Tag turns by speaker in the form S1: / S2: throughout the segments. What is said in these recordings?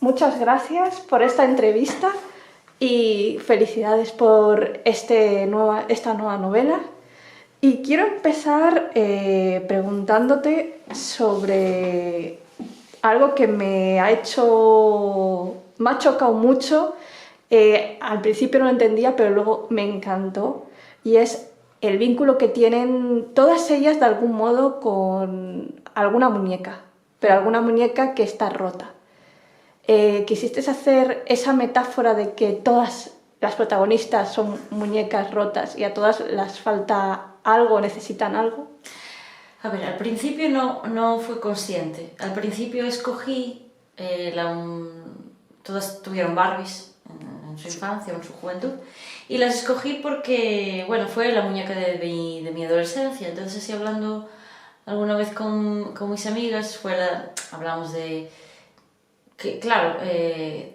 S1: muchas gracias por esta entrevista y felicidades por esta nueva novela. Y quiero empezar preguntándote sobre algo que me ha chocado mucho. Al principio no lo entendía, pero luego me encantó. Y es el vínculo que tienen todas ellas de algún modo con alguna muñeca, pero alguna muñeca que está rota. Quisiste hacer esa metáfora de que todas las protagonistas son muñecas rotas y a todas les falta algo, necesitan algo.
S2: A ver, al principio no fue consciente. Al principio escogí, todas tuvieron Barbies en su infancia o en su juventud, y las escogí porque, bueno, fue la muñeca de mi adolescencia. Entonces, así hablando alguna vez con mis amigas, hablamos de que, claro,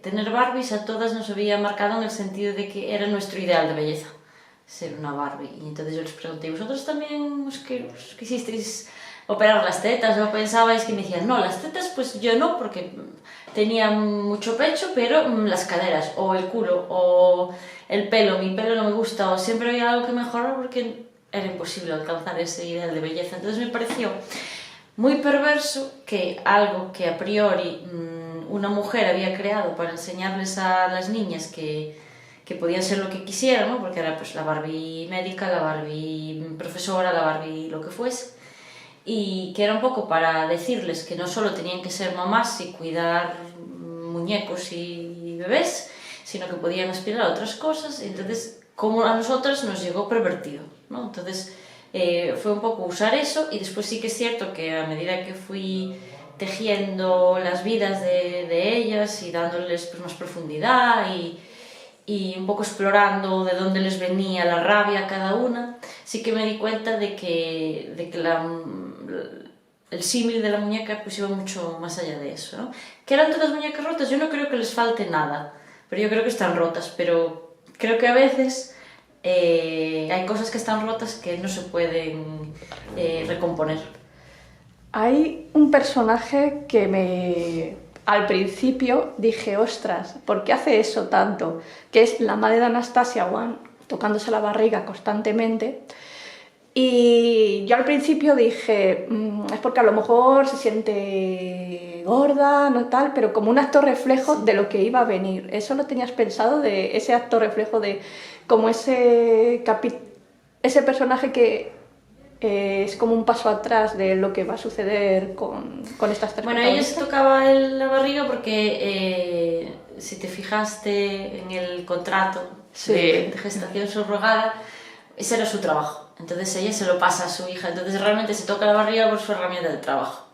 S2: tener Barbies a todas nos había marcado en el sentido de que era nuestro ideal de belleza, ser una Barbie. Y entonces yo les pregunté, ¿vosotros también os quisisteis operar las tetas o pensabais? Que me decían, no, las tetas pues yo no, porque tenía mucho pecho, pero las caderas o el culo o el pelo, mi pelo no me gusta, o siempre había algo que mejorar porque era imposible alcanzar ese ideal de belleza. Entonces me pareció muy perverso que algo que a priori una mujer había creado para enseñarles a las niñas que podían ser lo que quisieran, ¿no? Porque era pues la Barbie médica, la Barbie profesora, la Barbie lo que fuese, y que era un poco para decirles que no solo tenían que ser mamás y cuidar muñecos y bebés, sino que podían aspirar a otras cosas. Entonces, como a nosotras nos llegó pervertido, ¿no? Entonces fue un poco usar eso, y después sí que es cierto que a medida que fui tejiendo las vidas de ellas y dándoles pues más profundidad y un poco explorando de dónde les venía la rabia a cada una, sí que me di cuenta de que el símil de la muñeca pues iba mucho más allá de eso, ¿no? ¿Que eran todas muñecas rotas? Yo no creo que les falte nada, pero yo creo que están rotas, pero creo que a veces hay cosas que están rotas que no se pueden recomponer.
S1: Hay un personaje que al principio dije, ostras, ¿por qué hace eso tanto? Que es la madre de Anastasia Wang, tocándose la barriga constantemente. Y yo al principio dije, es porque a lo mejor se siente gorda, no tal, pero como un acto reflejo de lo que iba a venir. ¿Eso lo tenías pensado, de ese acto reflejo de como ese personaje que es como un paso atrás de lo que va a suceder con estas tres
S2: Bueno, ella se tocaba la barriga porque, si te fijaste en el contrato de gestación subrogada, ese era su trabajo. Entonces ella se lo pasa a su hija. Entonces realmente se toca la barriga por su herramienta de trabajo.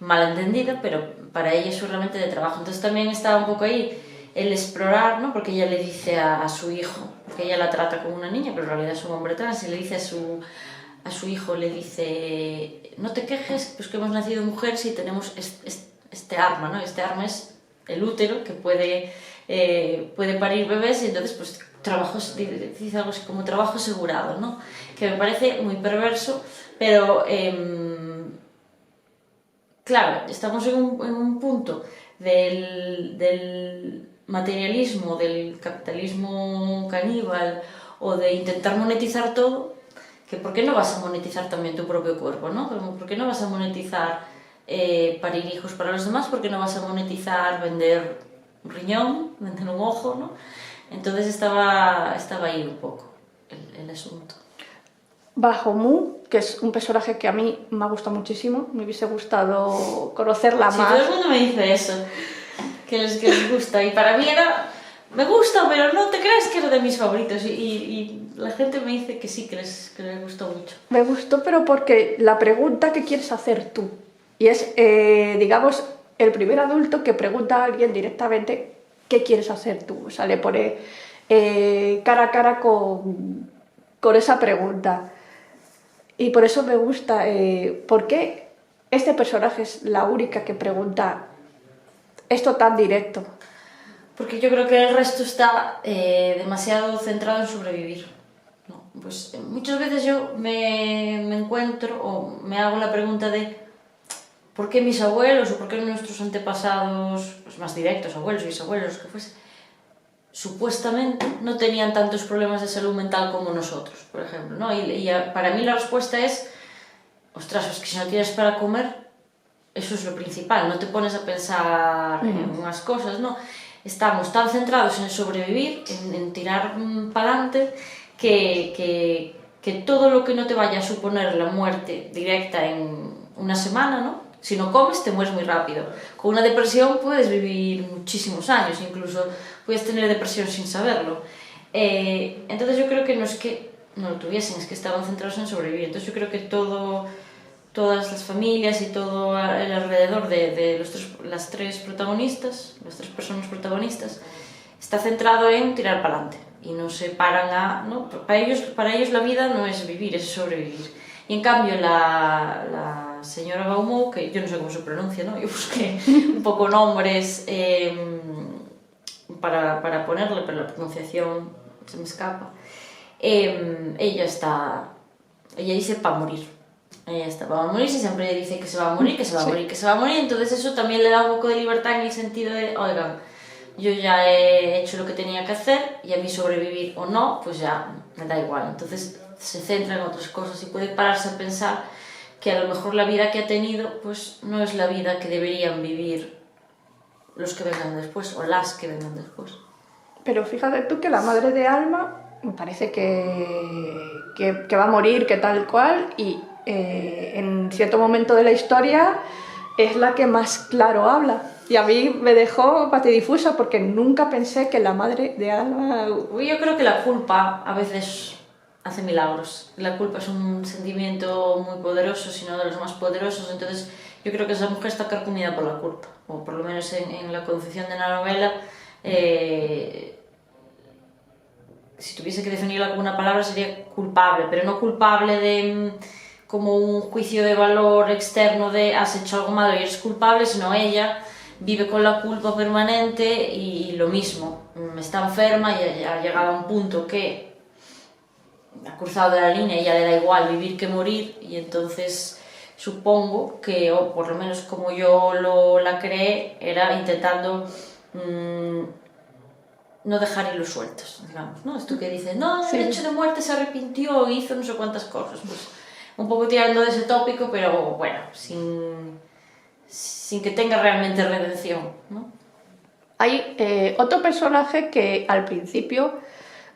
S2: Malentendida, pero para ella es su herramienta de trabajo. Entonces también estaba un poco ahí el explorar, ¿no? Porque ella le dice a su hijo, porque ella la trata como una niña, pero en realidad es un hombre trans, y le dice a su hijo, le dice, no te quejes, pues que hemos nacido mujer si tenemos este arma, ¿no? Este arma es el útero que puede parir bebés, y entonces pues dice algo así como trabajo asegurado, ¿no? Que me parece muy perverso, pero claro, estamos en un punto del materialismo, del capitalismo caníbal o de intentar monetizar todo, que ¿por qué no vas a monetizar también tu propio cuerpo, ¿no? ¿Por qué no vas a monetizar parir hijos para los demás? ¿Por qué no vas a monetizar vender un riñón, vender un ojo, ¿no? Entonces estaba ahí un poco el asunto.
S1: Bajomu, que es un personaje que a mí me ha gustado muchísimo, me hubiese gustado conocerla más.
S2: Todo el mundo me dice eso, que les gusta, y para mí me gusta, pero no te creas que era de mis favoritos, y la gente me dice que sí, que les gustó mucho.
S1: Me gustó, pero porque la pregunta que quieres hacer tú, y es, digamos, el primer adulto que pregunta a alguien directamente ¿qué quieres hacer tú? O sea, le pone cara a cara con esa pregunta. Y por eso me gusta, ¿por qué este personaje es la única que pregunta esto tan directo?
S2: Porque yo creo que el resto está demasiado centrado en sobrevivir, ¿no? Pues muchas veces yo me encuentro o me hago la pregunta de por qué mis abuelos o por qué nuestros antepasados, pues más directos, abuelos, bisabuelos, que fuese, supuestamente no tenían tantos problemas de salud mental como nosotros, por ejemplo, ¿no? Para mí la respuesta es, ostras, es que si no tienes para comer, eso es lo principal, no te pones a pensar en unas cosas, ¿no? Estamos tan centrados en sobrevivir, en tirar para adelante, que todo lo que no te vaya a suponer la muerte directa en una semana, ¿no? Si no comes, te mueres muy rápido. Con una depresión puedes vivir muchísimos años, incluso puedes tener depresión sin saberlo. Entonces yo creo que no es que no lo tuviesen, es que estaban centrados en sobrevivir. Entonces yo creo que todas las familias y todo el alrededor de las tres protagonistas, las tres personas protagonistas, está centrado en tirar para adelante y no se paran ¿no? Para ellos la vida no es vivir, es sobrevivir. Y en cambio la señora Baumou, que yo no sé cómo se pronuncia, ¿no? Yo busqué un poco nombres para ponerle, pero la pronunciación se me escapa. Ella dice para morir. Ella está para morir, y siempre dice que se va a morir, que se va a morir, que se va a morir, entonces eso también le da un poco de libertad en el sentido de, oigan, yo ya he hecho lo que tenía que hacer y a mí sobrevivir o no, pues ya me da igual. Entonces se centra en otras cosas y puede pararse a pensar que a lo mejor la vida que ha tenido pues no es la vida que deberían vivir los que vengan después o las que vengan después.
S1: Pero fíjate tú que la madre de Alma me parece que va a morir, que tal cual, y en cierto momento de la historia es la que más claro habla. Y a mí me dejó patidifusa porque nunca pensé que la madre de Alma...
S2: Yo creo que la culpa a veces hace milagros. La culpa es un sentimiento muy poderoso, si no de los más poderosos, entonces yo creo que esa mujer está carcomida por la culpa, o por lo menos en la concepción de la novela. Si tuviese que definirla con una palabra sería culpable, pero no culpable de como un juicio de valor externo de has hecho algo malo y eres culpable, sino ella vive con la culpa permanente y lo mismo, está enferma y ha llegado a un punto que ha cruzado de la línea y ya le da igual vivir que morir, y entonces supongo que, o por lo menos como yo la creé, era intentando no dejar hilos sueltos, digamos, ¿no? Esto que dice, no, el hecho de muerte se arrepintió, hizo no sé cuántas cosas, pues un poco tirando de ese tópico, pero bueno, sin que tenga realmente redención, ¿no?
S1: Hay otro personaje que al principio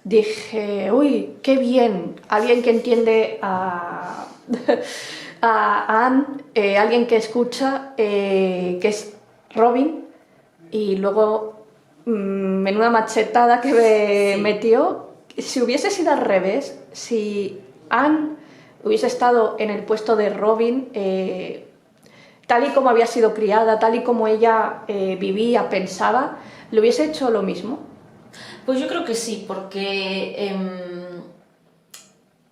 S1: dije, uy, qué bien, alguien que entiende a Anne, alguien que escucha, que es Robin, y luego menuda machetada que me metió. Si hubiese sido al revés, si Anne hubiese estado en el puesto de Robin, tal y como había sido criada, tal y como ella vivía, pensaba, ¿le hubiese hecho lo mismo?
S2: Pues yo creo que sí, porque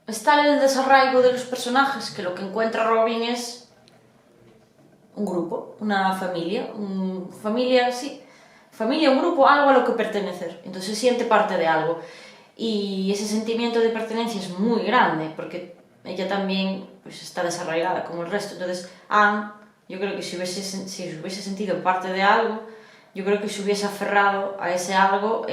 S2: está el desarraigo de los personajes, que lo que encuentra Robin es un grupo, una familia, un grupo, algo a lo que pertenecer, entonces se siente parte de algo, y ese sentimiento de pertenencia es muy grande, porque ella también pues, está desarraigada como el resto, entonces Anne, yo creo que si hubiese sentido parte de algo, yo creo que se hubiese aferrado a ese algo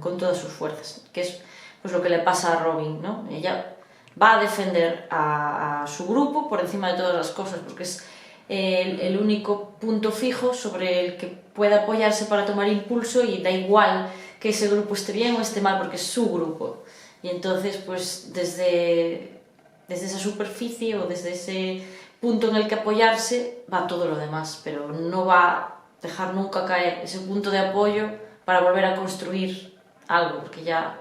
S2: con todas sus fuerzas, que es pues lo que le pasa a Robin, ¿no? Ella va a defender a su grupo por encima de todas las cosas, porque es el único punto fijo sobre el que puede apoyarse para tomar impulso, y da igual que ese grupo esté bien o esté mal, porque es su grupo. Y entonces, pues desde esa superficie o desde ese punto en el que apoyarse va todo lo demás, pero no va a dejar nunca caer ese punto de apoyo para volver a construir algo, porque ya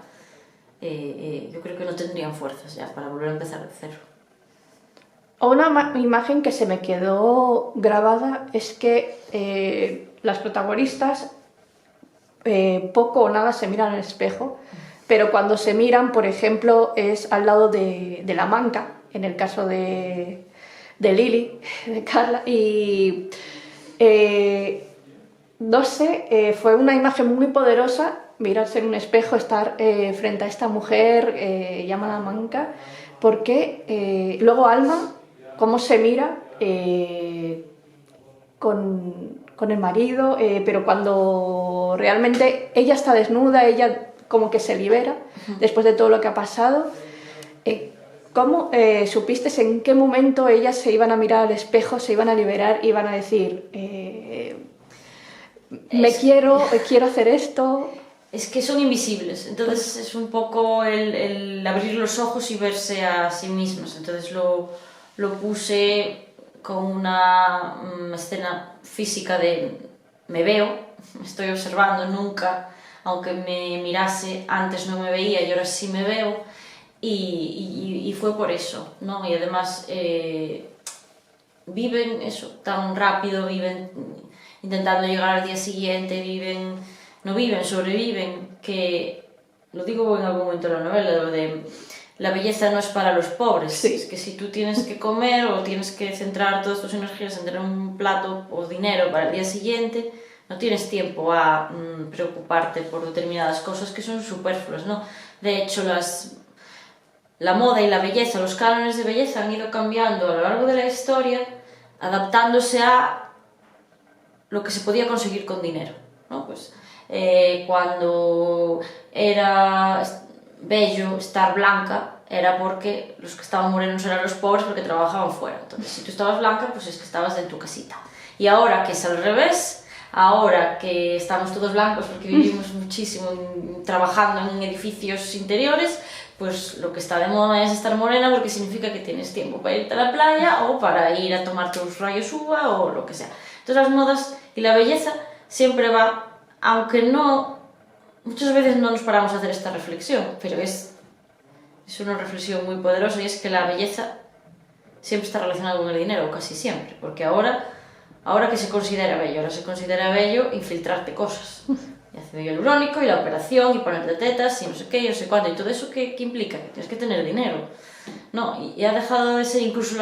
S2: yo creo que no tendrían fuerzas ya para volver a empezar de cero.
S1: Una imagen que se me quedó grabada es que las protagonistas poco o nada se miran al espejo, pero cuando se miran, por ejemplo, es al lado de la manca, en el caso de Lily, de Carla, y no sé, fue una imagen muy poderosa mirarse en un espejo, estar frente a esta mujer llamada manca, porque luego Alma, cómo se mira, con el marido, pero cuando realmente ella está desnuda, ella como que se libera después de todo lo que ha pasado. ¿Cómo supiste en qué momento ellas se iban a mirar al espejo, se iban a liberar, iban a decir, quiero hacer esto?
S2: Es que son invisibles, entonces es un poco el abrir los ojos y verse a sí mismas. Entonces lo puse con una escena física de me veo, me estoy observando, nunca, aunque me mirase, antes no me veía y ahora sí me veo, y fue por eso, ¿no? Y además viven eso tan rápido, viven intentando llegar al día siguiente, sobreviven, que lo digo en algún momento de la novela, lo de la belleza no es para los pobres,
S1: sí.
S2: Es que si tú tienes que comer o tienes que centrar todas tus energías en tener un plato o dinero para el día siguiente, no tienes tiempo a preocuparte por determinadas cosas que son superfluas, ¿no? De hecho, la moda y la belleza, los cánones de belleza han ido cambiando a lo largo de la historia, adaptándose a lo que se podía conseguir con dinero, ¿no? Pues cuando era bello estar blanca era porque los que estaban morenos eran los pobres porque trabajaban fuera. Entonces, si tú estabas blanca, pues es que estabas en tu casita. Y ahora que es al revés, ahora que estamos todos blancos porque vivimos muchísimo trabajando en edificios interiores, pues lo que está de moda es estar morena porque significa que tienes tiempo para irte a la playa o para ir a tomar tus rayos uva o lo que sea. Entonces las modas y la belleza siempre va, aunque no, muchas veces no nos paramos a hacer esta reflexión, pero es una reflexión muy poderosa, y es que la belleza siempre está relacionada con el dinero, casi siempre, porque ahora que se considera bello, ahora se considera bello infiltrarte cosas. Y ácido hialurónico, y la operación, y ponerte tetas, y no sé qué, y no sé cuánto, y todo eso, ¿qué implica? Que tienes que tener dinero. No, y ha dejado de ser incluso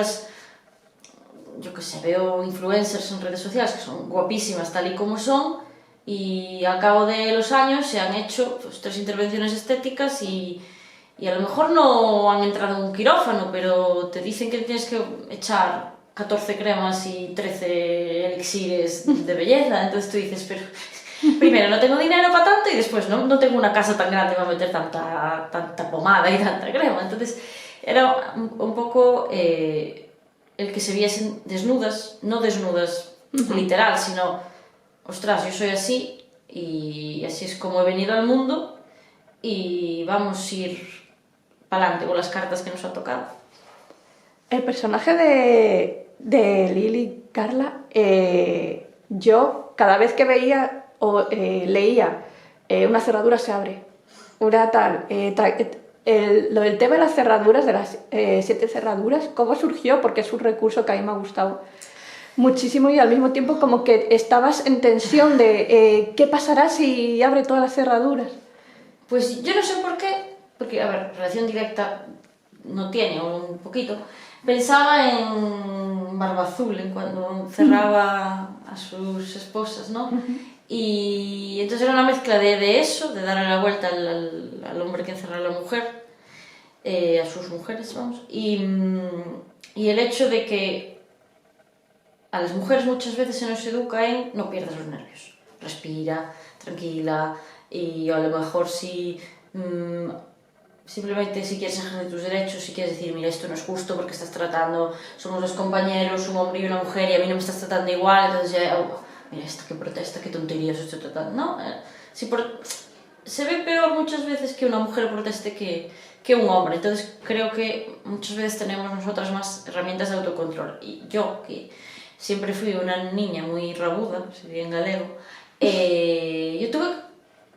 S2: yo qué sé, veo influencers en redes sociales que son guapísimas tal y como son, y al cabo de los años se han hecho pues 3 intervenciones estéticas y a lo mejor no han entrado en un quirófano, pero te dicen que tienes que echar 14 cremas y 13 elixires de belleza. Entonces tú dices, pero primero no tengo dinero para tanto, y después no tengo una casa tan grande para meter tanta pomada y tanta crema. Entonces era un poco el que se viesen desnudas, no desnudas literal, sino, ostras, yo soy así y así es como he venido al mundo y vamos a ir para adelante con las cartas que nos ha tocado.
S1: El personaje de Lily Carla, yo cada vez que veía o leía una cerradura se abre, una tal, lo del tema de las cerraduras, de las 7 cerraduras, ¿cómo surgió? Porque es un recurso que a mí me ha gustado muchísimo, y al mismo tiempo como que estabas en tensión de qué pasará si abre todas las cerraduras.
S2: Pues yo no sé por qué, porque, a ver, relación directa no tiene, un poquito. Pensaba en Barba Azul, en cuando cerraba a sus esposas, ¿no? Y entonces era una mezcla de eso, de darle la vuelta al hombre que encerra a la mujer, a sus mujeres, vamos, y el hecho de que a las mujeres muchas veces se nos educa en no pierdas los nervios, respira, tranquila, y a lo mejor si simplemente si quieres ejercer tus derechos, si quieres decir, mira, esto no es justo porque estás tratando, somos dos compañeros, un hombre y una mujer, y a mí no me estás tratando igual, entonces ya, mira, esta que protesta, qué tonterías estoy tratando, ¿no? Se ve peor muchas veces que una mujer proteste que un hombre, entonces creo que muchas veces tenemos nosotras más herramientas de autocontrol, y yo, que siempre fui una niña muy rabuda, si bien galego, yo tuve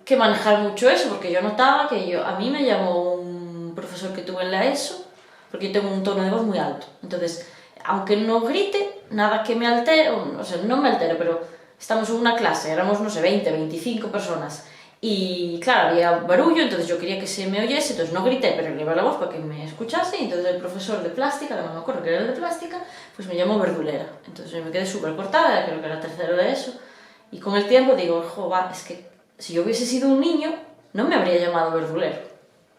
S2: que manejar mucho eso, porque yo notaba que a mí me llamó un profesor que tuve en la ESO, porque yo tengo un tono de voz muy alto, entonces, aunque no grite, nada que me altere, o sea, no me altere, pero estamos en una clase, éramos, no sé, 20, 25 personas, y claro, había barullo, entonces yo quería que se me oyese, entonces no grité, pero elevaba la voz para que me escuchase, y entonces el profesor de plástica, no me acuerdo que era el de plástica, pues me llamó verdulera, entonces yo me quedé súper cortada, creo que era tercero de eso, y con el tiempo digo, es que si yo hubiese sido un niño, no me habría llamado verdulero.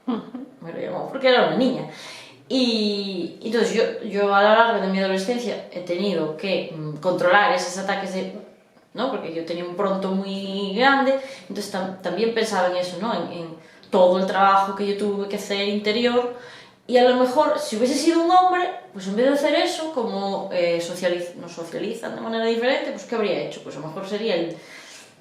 S2: Me lo llamó porque era una niña. Y entonces yo a lo largo de mi adolescencia he tenido que controlar esos ataques ¿no? Porque yo tenía un pronto muy grande, entonces también pensaba en eso, ¿no? En todo el trabajo que yo tuve que hacer interior, y a lo mejor si hubiese sido un hombre, pues en vez de hacer eso, como nos socializan de manera diferente, pues ¿qué habría hecho? Pues a lo mejor sería el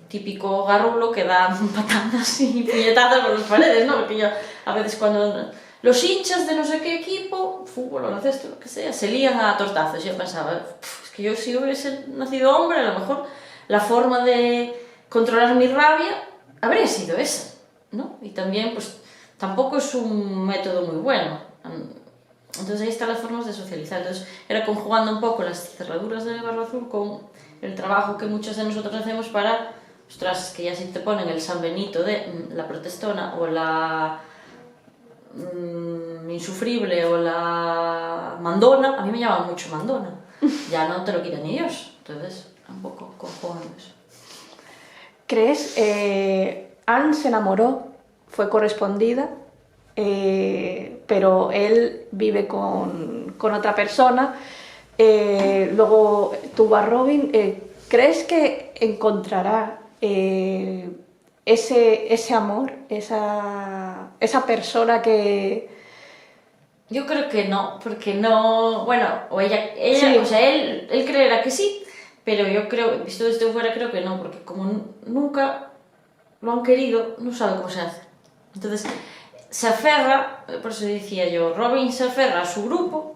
S2: típico garrulo que da patadas y puñetazos por las paredes, ¿no? Porque yo a veces cuando los hinchas de no sé qué equipo, fútbol, baloncesto, lo que sea, se lían a tortazos, y yo pensaba, es que yo si hubiese nacido hombre, a lo mejor la forma de controlar mi rabia habría sido esa, ¿no? Y también, pues, tampoco es un método muy bueno. Entonces ahí están las formas de socializar. Entonces era conjugando un poco las cerraduras de Barro Azul con el trabajo que muchos de nosotros hacemos para, ostras, que ya si te ponen el San Benito de la protestona o la insufrible o la mandona, a mí me llaman mucho mandona, ya no te lo quita ni Dios. Entonces un poco conjugando eso.
S1: ¿Crees? Anne se enamoró, fue correspondida, pero él vive con otra persona. Luego tuvo a Robin. ¿Crees que encontrará ese amor, esa persona que...?
S2: Yo creo que no, porque no... Bueno, o ella
S1: Sí.
S2: o sea, él creerá que sí, pero yo creo, visto desde fuera, creo que no, porque como nunca lo han querido, no sabe cómo se hace. Entonces, se aferra, por eso decía yo, Robin se aferra a su grupo,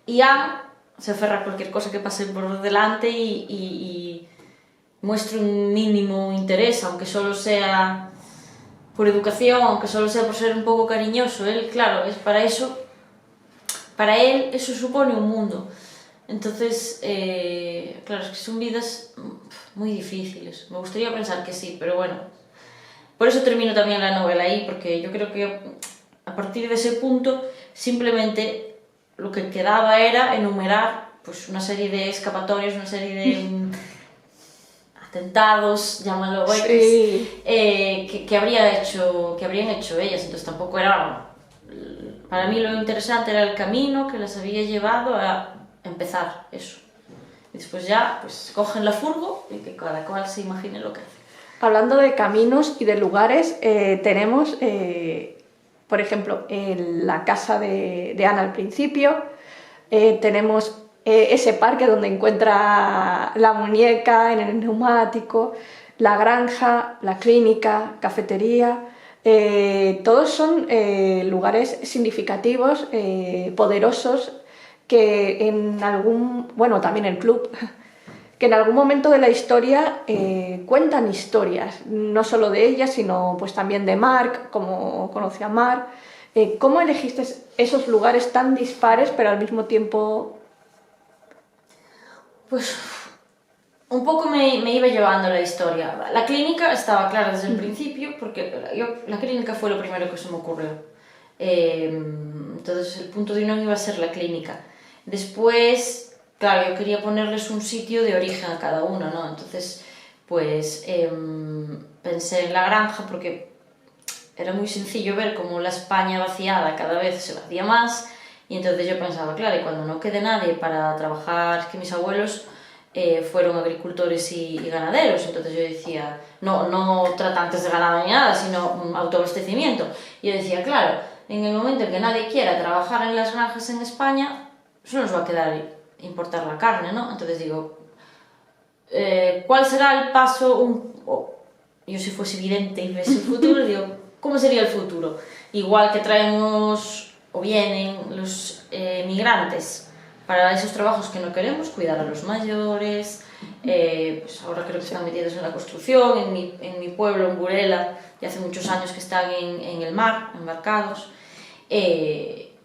S2: y Anne se aferra a cualquier cosa que pase por delante y muestre un mínimo interés, aunque solo sea por educación, aunque solo sea por ser un poco cariñoso. Él, claro, es para eso, para él eso supone un mundo. Entonces, claro, es que son vidas muy difíciles. Me gustaría pensar que sí, pero bueno. Por eso termino también la novela ahí, porque yo creo que a partir de ese punto simplemente lo que quedaba era enumerar pues una serie de escapatorias, una serie de atentados, llámalo X,
S1: Sí.
S2: que habrían hecho ellas. Entonces tampoco era... Para mí lo interesante era el camino que las había llevado a empezar eso. Y después ya, pues cogen la furgo y que cada cual se imagine lo que hace.
S1: Hablando de caminos y de lugares, tenemos, por ejemplo, la casa de Ana al principio, tenemos ese parque donde encuentra la muñeca en el neumático, la granja, la clínica, cafetería. Todos son lugares significativos, poderosos, que en algún, bueno, también el club, que en algún momento de la historia cuentan historias, no solo de ella, sino pues también de Mark, como conoció a Mark. ¿Cómo elegiste esos lugares tan dispares, pero al mismo tiempo...?
S2: Pues un poco me iba llevando la historia. La clínica estaba clara desde el principio, porque la clínica fue lo primero que se me ocurrió. Entonces el punto de unión iba a ser la clínica. Después, claro, yo quería ponerles un sitio de origen a cada uno, ¿no? Entonces, pues pensé en la granja, porque era muy sencillo ver cómo la España vaciada cada vez se vacía más, y entonces yo pensaba, claro, y cuando no quede nadie para trabajar, es que mis abuelos fueron agricultores y ganaderos, entonces yo decía, no tratantes de ganado ni nada, sino autoabastecimiento. Y yo decía, claro, en el momento en que nadie quiera trabajar en las granjas en España, solo nos va a quedar importar la carne, ¿no? Entonces digo, ¿cuál será el paso? Yo si fuese vidente y ves el futuro, digo, ¿cómo sería el futuro? Igual que traemos o vienen los migrantes para esos trabajos que no queremos, cuidar a los mayores, pues ahora creo que están metidos en la construcción, en mi pueblo, en Burela, ya hace muchos años que están en el mar, embarcados.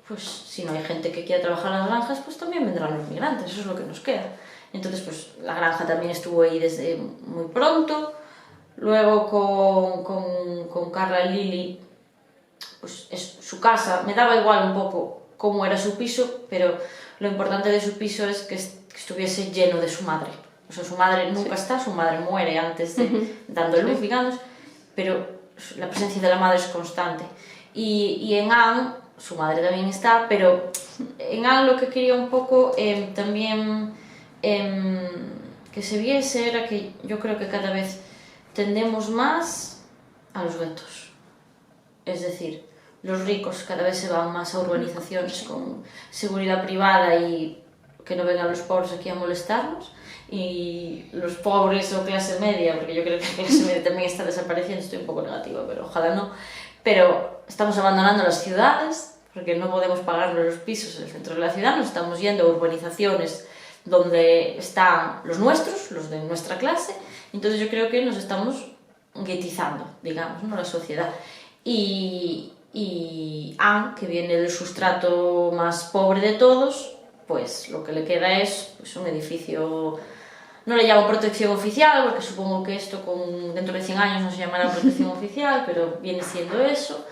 S2: Pues si no hay gente que quiera trabajar en las granjas, pues también vendrán los migrantes, eso es lo que nos queda. Entonces, pues la granja también estuvo ahí desde muy pronto. Luego con Carla y Lili, pues es su casa, me daba igual un poco cómo era su piso, pero lo importante de su piso es que estuviese lleno de su madre. O sea, su madre nunca está, su madre muere antes de dando luz, digamos, pero la presencia de la madre es constante. Y en Anne, su madre también está, pero en algo que quería un poco también que se viese era que yo creo que cada vez tendemos más a los guetos. Es decir, los ricos cada vez se van más a urbanizaciones con seguridad privada y que no vengan los pobres aquí a molestarnos, y los pobres o clase media, porque yo creo que la clase media también está desapareciendo, estoy un poco negativa, pero ojalá no, pero estamos abandonando las ciudades porque no podemos pagar los pisos en el centro de la ciudad, nos estamos yendo a urbanizaciones donde están los nuestros, los de nuestra clase, entonces yo creo que nos estamos guetizando, digamos, ¿no? La sociedad. Y Anne, que viene del sustrato más pobre de todos, pues lo que le queda es pues, un edificio, no le llamo protección oficial, porque supongo que esto dentro de 100 años no se llamará protección oficial, pero viene siendo eso,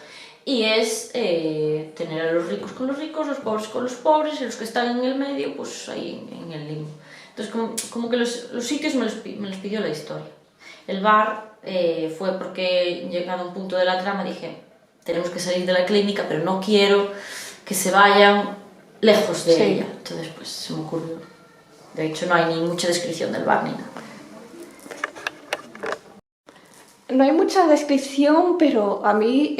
S2: y es tener a los ricos con los ricos, los pobres con los pobres, y los que están en el medio, pues ahí en el limbo. Entonces como que los sitios me los pidió la historia. El bar fue porque llegado a un punto de la trama dije, tenemos que salir de la clínica, pero no quiero que se vayan lejos de ella. Entonces pues se me ocurrió. De hecho no hay ni mucha descripción del bar ni nada.
S1: No hay mucha descripción, pero a mí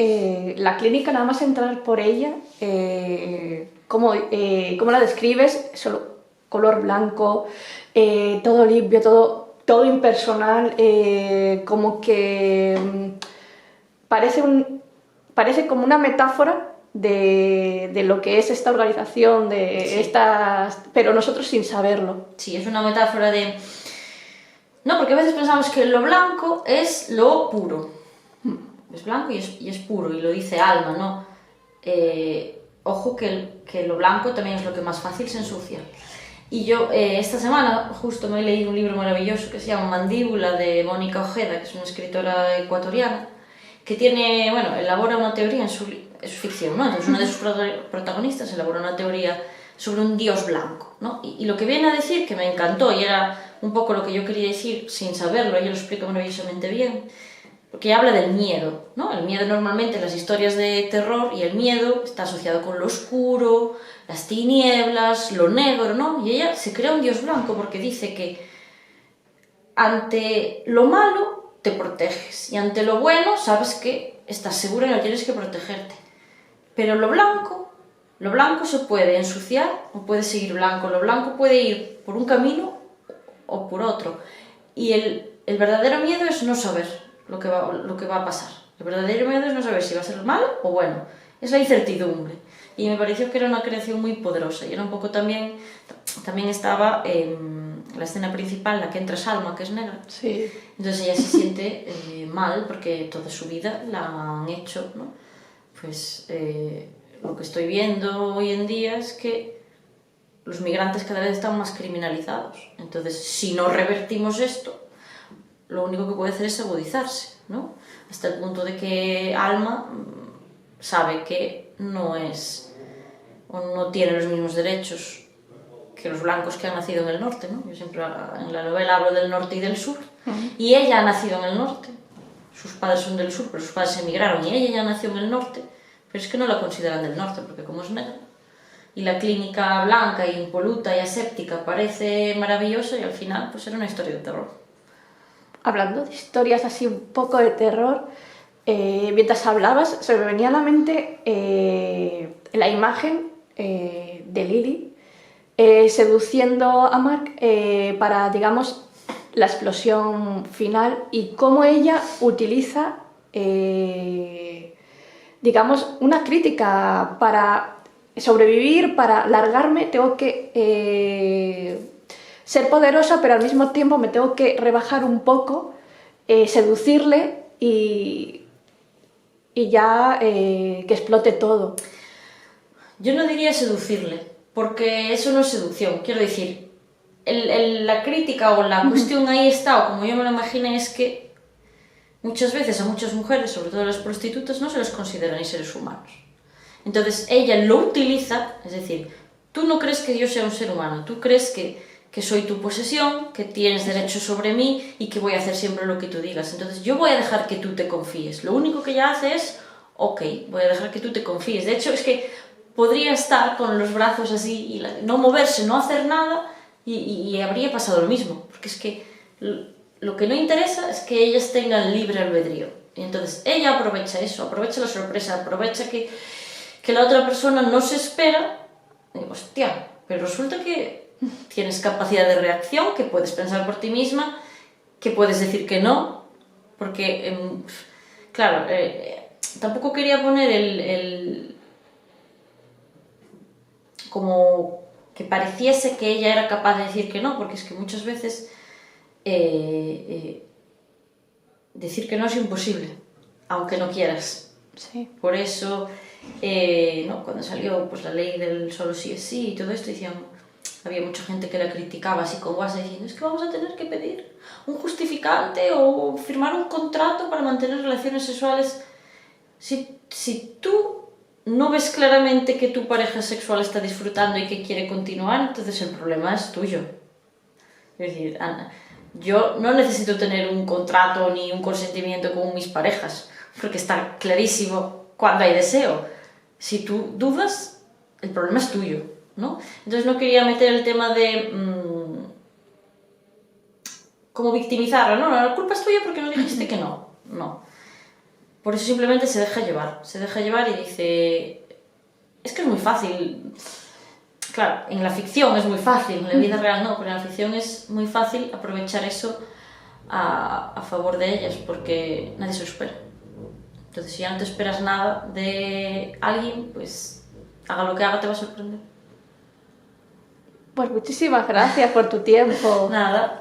S1: la clínica, nada más entrar por ella, ¿cómo la describes? Solo color blanco, todo limpio, todo impersonal, como que parece como una metáfora de lo que es esta organización, pero nosotros sin saberlo.
S2: Sí, es una metáfora de... No, porque a veces pensamos que lo blanco es lo puro. Es blanco y es puro, y lo dice Alma, ¿no? Ojo que lo blanco también es lo que más fácil se ensucia. Y yo esta semana justo me he leído un libro maravilloso que se llama Mandíbula, de Mónica Ojeda, que es una escritora ecuatoriana, que tiene, bueno, elabora una teoría es ficción, ¿no? Entonces una de sus protagonistas elabora una teoría sobre un dios blanco, ¿no? Y lo que viene a decir, que me encantó, y era un poco lo que yo quería decir sin saberlo, ella lo explica maravillosamente bien, porque habla del miedo, ¿no? El miedo normalmente en las historias de terror, y el miedo está asociado con lo oscuro, las tinieblas, lo negro, ¿no? Y ella se crea un dios blanco porque dice que ante lo malo te proteges, y ante lo bueno sabes que estás segura y no tienes que protegerte. Pero lo blanco se puede ensuciar o puede seguir blanco, lo blanco puede ir por un camino o por otro. Y el verdadero miedo es no saber lo que va a pasar. El verdadero miedo es no saber si va a ser malo o bueno. Es la incertidumbre. Y me pareció que era una creación muy poderosa. Y era un poco también estaba la escena principal, la que entra es Alma, que es negra.
S1: Sí.
S2: Entonces ella se siente mal porque toda su vida la han hecho, ¿no? Pues lo que estoy viendo hoy en día es que los migrantes cada vez están más criminalizados. Entonces, si no revertimos esto, lo único que puede hacer es agudizarse, ¿no? Hasta el punto de que Alma sabe que no es o no tiene los mismos derechos que los blancos que han nacido en el norte, ¿no? Yo siempre en la novela hablo del norte y del sur, y ella ha nacido en el norte. Sus padres son del sur, pero sus padres emigraron, y ella ya nació en el norte, pero es que no la consideran del norte porque como es negra. Y la clínica blanca y impoluta y aséptica parece maravillosa, y al final pues era una historia de terror.
S1: Hablando de historias así un poco de terror, mientras hablabas se me venía a la mente la imagen de Lily seduciendo a Mark para, digamos, la explosión final, y cómo ella utiliza, digamos, una crítica para sobrevivir, para largarme, tengo que ser poderosa, pero al mismo tiempo me tengo que rebajar un poco, seducirle y ya que explote todo.
S2: Yo no diría seducirle, porque eso no es seducción. Quiero decir, la crítica o la cuestión ahí está, o como yo me lo imaginé, es que muchas veces a muchas mujeres, sobre todo a las prostitutas, no se les considera ni seres humanos. Entonces ella lo utiliza, es decir, tú no crees que yo sea un ser humano, tú crees que soy tu posesión, que tienes derecho sobre mí y que voy a hacer siempre lo que tú digas. Entonces yo voy a dejar que tú te confíes. Lo único que ella hace es ok, voy a dejar que tú te confíes. De hecho, es que podría estar con los brazos así y no moverse, no hacer nada y habría pasado lo mismo. Porque es que lo que no interesa es que ellas tengan libre albedrío. Y entonces ella aprovecha eso, aprovecha la sorpresa, aprovecha que la otra persona no se espera. Y digo, hostia, pero resulta que tienes capacidad de reacción, que puedes pensar por ti misma, que puedes decir que no, porque, claro, tampoco quería poner como que pareciese que ella era capaz de decir que no, porque es que muchas veces decir que no es imposible, aunque no quieras.
S1: Sí.
S2: Por eso, no, cuando salió pues, la ley del solo sí es sí y todo esto, había mucha gente que la criticaba así con guasa diciendo es que vamos a tener que pedir un justificante o firmar un contrato para mantener relaciones sexuales. Si tú no ves claramente que tu pareja sexual está disfrutando y que quiere continuar, entonces el problema es tuyo. Es decir, Ana, yo no necesito tener un contrato ni un consentimiento con mis parejas, porque está clarísimo cuando hay deseo. Si tú dudas, el problema es tuyo, ¿no? Entonces no quería meter el tema de como victimizarla, ¿no? La culpa es tuya porque no dijiste que no. No. Por eso simplemente se deja llevar y dice, es que es muy fácil. Claro, en la ficción es muy fácil, en la vida real no, pero en la ficción es muy fácil aprovechar eso a favor de ellas, porque nadie se lo espera. Entonces, si ya no te esperas nada de alguien, pues haga lo que haga, te va a sorprender.
S1: Pues muchísimas gracias por tu tiempo.
S2: Nada.